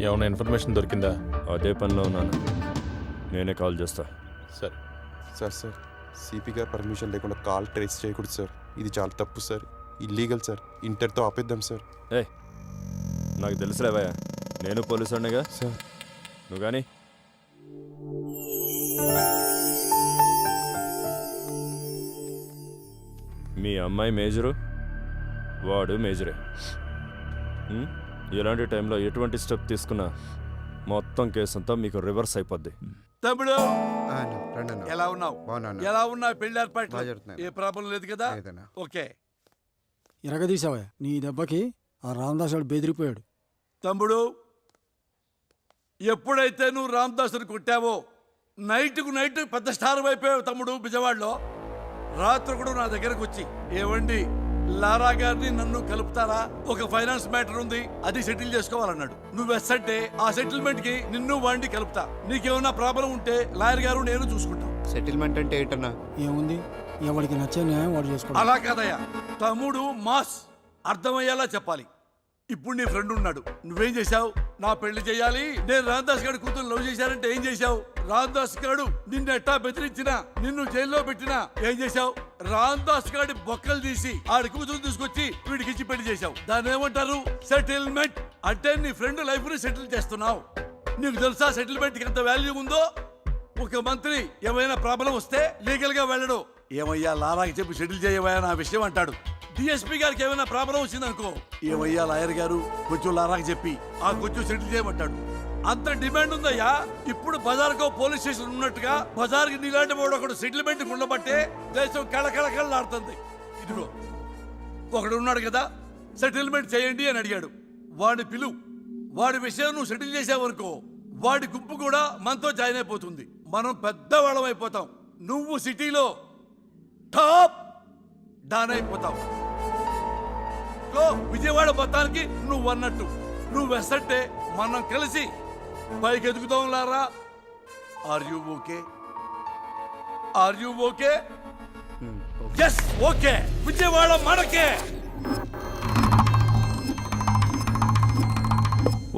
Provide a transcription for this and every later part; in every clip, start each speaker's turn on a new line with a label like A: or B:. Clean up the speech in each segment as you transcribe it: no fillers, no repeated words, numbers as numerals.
A: ఏమైనా ఇన్ఫర్మేషన్ దొరికిందా?
B: అదే పనిలో ఉన్నాను, నేనే కాల్ చేస్తా.
A: సరే
C: సార్ సిపి గారు పర్మిషన్ లేకుండా కాల్ ట్రేస్ చేయకూడదు సార్. ఇది చాలా తప్పు సార్, ఇల్లీగల్ సార్. ఇంటర్తో ఆపేద్దాం సార్.
B: ఏ నాకు తెలుసులేవయ్యా, నేను పోలీసు ఉండగా
C: సార్
B: నువ్వు కానీ. మీ అమ్మాయి మేజరు, వాడు మేజరే. ఇలాంటి టైంలో ఎటువంటి స్టెప్ తీసుకున్నా మొత్తం కేసు అంతా మీకు రివర్స్ అయిపోద్ది.
D: తమ్ముడు
E: రండి.
D: ఎలా ఉన్నావు?
E: బాగున్నాను.
D: ఎలా ఉన్నావు? పెళ్లి ఏర్పాట్లు
E: బాగా జరుగుతున్నాయి.
D: ఏ ప్రాబ్లం లేదు కదా?
E: లేదన్నా.
D: ఓకే
F: ఇరగదీసావా నీ దెబ్బకి ఆ రామదాస్ వాడు బెదిరిపోయాడు.
D: తమ్ముడు, ఎప్పుడైతే నువ్వు రామదాసుని కొట్టావో నైట్కు నైట్ పెద్ద స్టార్ అయిపోయావు తమ్ముడు. బిజవాడలో రాత్రి కూడా నా దగ్గరకు వచ్చి, ఏవండి లారా గారిని నన్ను కలుపుతారా, ఒక ఫైనాన్స్ మ్యాటర్ ఉంది, అది సెటిల్ చేసుకోవాలన్నాడు. నువ్వు ఎస్సంటే ఆ సెటిల్మెంట్ కి నిన్ను వాడిని కలుపుతా. నీకేమన్నా ప్రాబ్లం ఉంటే లాయర్ గారు నేను చూసుకుంటాం.
E: సెటిల్మెంట్ అంటే ఏంటన్నా?
F: ఏముంది, ఎవరికి నచ్చే న్యాయం వాడు చేసుకోవాలి.
D: అలా కాదయ్యా తమ్ముడు, మాస్ అర్థమయ్యేలా చెప్పాలి. ఇప్పుడు నీ ఫ్రెండ్ ఉన్నాడు, నువ్వేం చేశావు? నా పెళ్లి చేయాలి, నేను రామదాస్ గారి కూతురు లవ్ చేశారంటే ఏం చేశావు? రామదాస్ గారు నిన్ను ఎట్టా బెదిరించినా, నిన్ను జైల్లో పెట్టినా ఏం చేశావు? రామదాస్ గారి బొక్కలు తీసి ఆడి కూతురు తీసుకొచ్చి వీడికిచ్చి పెళ్లి చేశావు. దాన్ని ఏమంటారు? సెటిల్మెంట్. అంటే నీ ఫ్రెండ్ లైఫ్ ని సెటిల్ చేస్తున్నావు. నీకు తెలుసా సెటిల్మెంట్ కి ఎంత వాల్యూ ఉందో? ఒక మంత్రి ఏమైనా ప్రాబ్లం వస్తే లీగల్ గా వెళ్ళడు, ఏమయ్యా లారాకి చెప్పి సెటిల్ చేయవయ్యా నా విషయం అంటాడు. డిఎస్పీ గారికి ఏమైనా ప్రాబ్లం వచ్చిందనుకో, ఏమయ్యా లాయర్ గారు కొంచెం లారాకి చెప్పి ఆ కొంచెం సెటిల్ చేయమంటాడు. అంత డిమాండ్ ఉందయ్యా. ఇప్పుడు బజార్కో పోలీస్ స్టేషన్ ఉన్నట్టుగా బజార్కి నీలాంటి వాడు ఒకడు సెటిల్మెంట్ ఉండబట్టే దేశం కళకళకళలాడుతుంది. ఇదిగో ఒకడు ఉన్నాడు కదా, సెటిల్మెంట్ చేయండి అని అడిగాడు, వాడి పిలువు. వాడి విషయం నువ్వు సెటిల్ చేసావనుకో, వాడి గుంపు కూడా మనతో జాయిన్ అయిపోతుంది. మనం పెద్దవాళ్ళం అయిపోతాం. నువ్వు సిటీలో టాప్ డాన్ అయిపోతావు. విజయవాడ మొత్తానికి నువ్వు అన్నట్టు నువ్వు వెసంటే మనం కలిసి పైకి ఎదుగుతాం లారా. Are you okay? Are you okay? Yes okay. Vijayawada మనకే.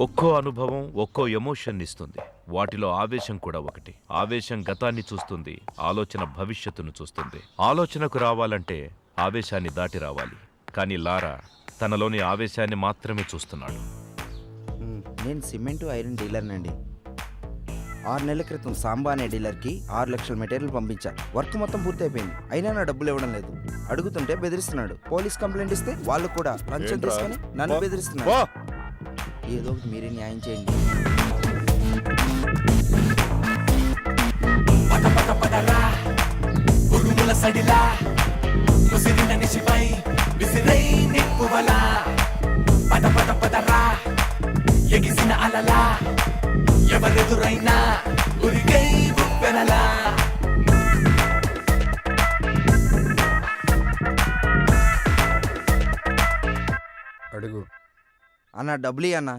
G: ఒక్కో అనుభవం ఒక్కో ఎమోషన్ ఇస్తుంది. వాటిలో ఆవేశం కూడా ఒకటి. ఆవేశం గతాన్ని చూస్తుంది, ఆలోచన భవిష్యత్తును చూస్తుంది. ఆలోచనకు రావాలంటే ఆవేశాన్ని దాటి రావాలి. కానీ లారా తనలోని ఆవేశాన్ని మాత్రమే చూస్తున్నాడు.
H: నేను సిమెంటు ఐరన్ డీలర్నండి. 6 నెలల క్రితం సాంబా అనే డీలర్కి 6 లక్షల మెటీరియల్ పంపించా. వర్క్ మొత్తం పూర్తయిపోయింది, అయినా నా డబ్బులు ఇవ్వడం లేదు. అడుగుతుంటే బెదిరిస్తున్నాడు. పోలీస్ కంప్లైంట్ ఇస్తే వాళ్ళు కూడా లంచం తీసుకొని నన్ను బెదిరిస్తున్నారు. ఏదో ఒకటి మీరే న్యాయం చేయండి.
I: ఎవరెదురైనా ఉరికై ఉప్పెనలా.
E: అడుగు
H: అన్న డబ్బులు అన్న.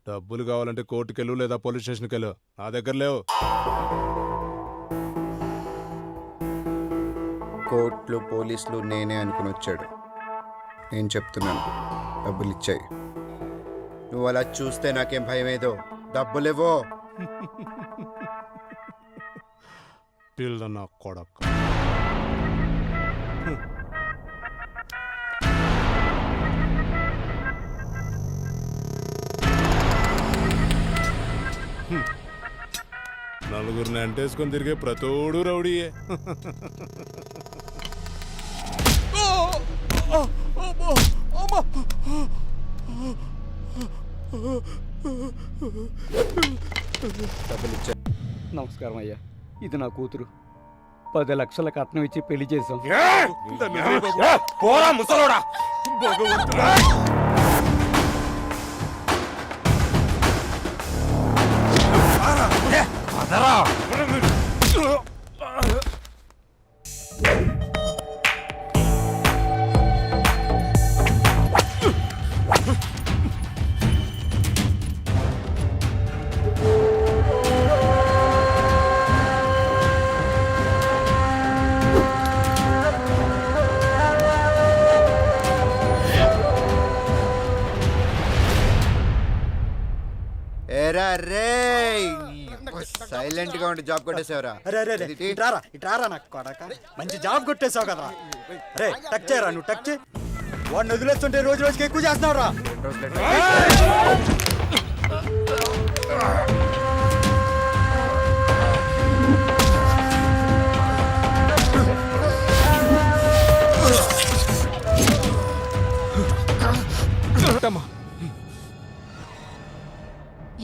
J: డబ్బులు కావాలంటే కోర్టుకెళ్ళు లేదా పోలీస్ స్టేషన్కి వెళ్ళు, నా దగ్గర లేవు.
E: కోర్టులు పోలీసులు నేనే అనుకుని వచ్చాడు. నేను చెప్తున్నాను, డబ్బులు ఇచ్చాయి. నువ్వు అలా చూస్తే నాకేం భయమేదో. డబ్బులేవో.
J: పిల్ల నా కొడక. నలుగురిని అంటేసుకొని తిరిగే ప్రతోడు రౌడీయే.
K: నమస్కారం అయ్యా, ఇది నా కూతురు. 10 లక్షల కట్నం ఇచ్చి పెళ్లి చేశాం.
E: ఏరా రే సైలెంట్ గా ఉండి జాబ్ కొట్టేసావురా.
F: అరే అరే అరే ఇట్రారా ఇట్రారా నాకు కొడక మంచి జాబ్ కొట్టేసావు కదా రే టచ్ చేయరా నువ్వు టచ్ చేయి వాడిని వదిలేస్తుంటే రోజు రోజుకి ఎక్కువ చేస్తున్నావు రా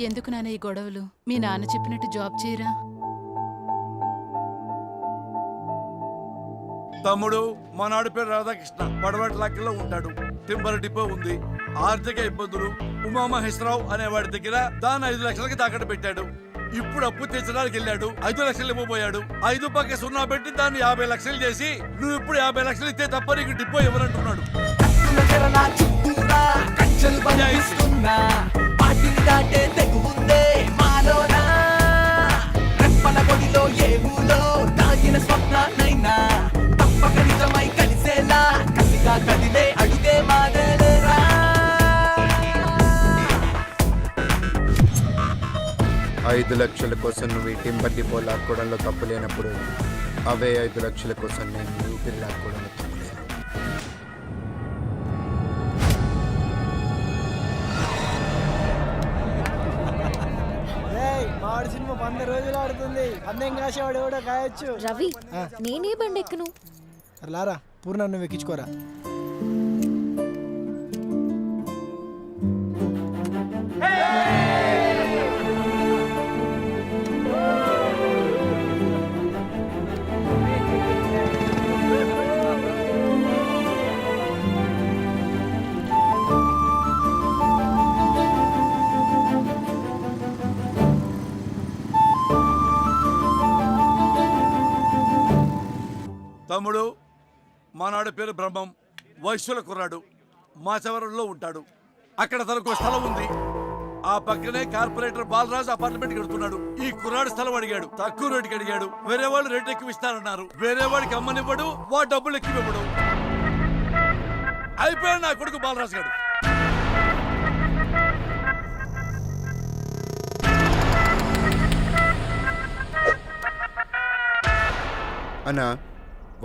A: ఎందుకు నాన్న ఈ గొడవలు? మీ నాన్న చెప్పినట్టు జాబ్ చేయరా?
D: తమ్ముడు మా నాడు పేరు రాధాకృష్ణ, పడవటి లాక్కిలో ఉంటాడు. టింబర్ డిపో ఉంది. ఆర్థిక ఇబ్బందులు. ఉమామహేశ్వరరావు అనేవాడి దగ్గర దాన్ని 5 లక్షలకి తాకట్టు పెట్టాడు. ఇప్పుడు అప్పు తీర్చడానికి వెళ్ళాడు. 5 లక్షలు ఇవ్వబోయాడు. 5 పక్క సున్నా పెట్టి దాన్ని 50 లక్షలు చేసి నువ్వు ఇప్పుడు 50 లక్షలు ఇస్తే తప్ప నీకు డిపో ఇవ్వనంటున్నాడు.
E: ఐదు లక్షల కోసం నువ్వు ఈ టింబర్ డిపో లాక్కోవడంలో తప్పు లేనప్పుడు అవే 5 లక్షల కోసం నేను ఊపిరి లాక్కోవడంలో తప్పు లేదు.
F: మాడి సినిమా 100 రోజులు ఆడుతుంది. అందం కాసేవాడు ఎవడో కాయొచ్చు.
L: రవి నేనే బండి ఎక్కను.
F: లారా పూర్ణ నువ్వు ఎక్కించుకోరా.
D: తమ్ముడు మా నాడు పేరు బ్రహ్మం, వైశ్యుల కుర్రాడు. మాచవరంలో ఉంటాడు. అక్కడ తనకు స్థలం ఉంది. ఆ పక్కనే కార్పొరేటర్ బాలరాజు అపార్ట్మెంట్ కడుతున్నాడు. ఈ కుర్రాడు స్థలం అడిగాడు. తక్కువ రేటుకి అడిగాడు. వేరే వాళ్ళు రేట్ ఎక్కువ ఇస్తారన్నారు. వేరే వాడికి అమ్మనివ్వడు, వాడు డబ్బులు ఎక్కువ ఇవ్వడు. అయిపోయాడు నా కొడుకు బాలరాజు గారు.
E: అన్నా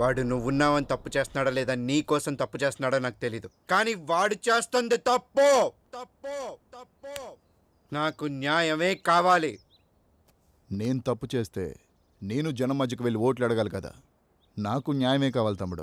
E: వాడు నువ్వున్నావని తప్పు చేస్తున్నాడా లేదా నీ కోసం తప్పు చేస్తున్నాడో నాకు తెలీదు, కానీ వాడు చేస్తుంది తప్పు తప్పు తప్పు. నాకు న్యాయమే కావాలి.
J: నేను తప్పు చేస్తే నేను జనం మధ్యకు వెళ్ళి ఓట్లు అడగాలి కదా. నాకు న్యాయమే కావాలి తమ్ముడు.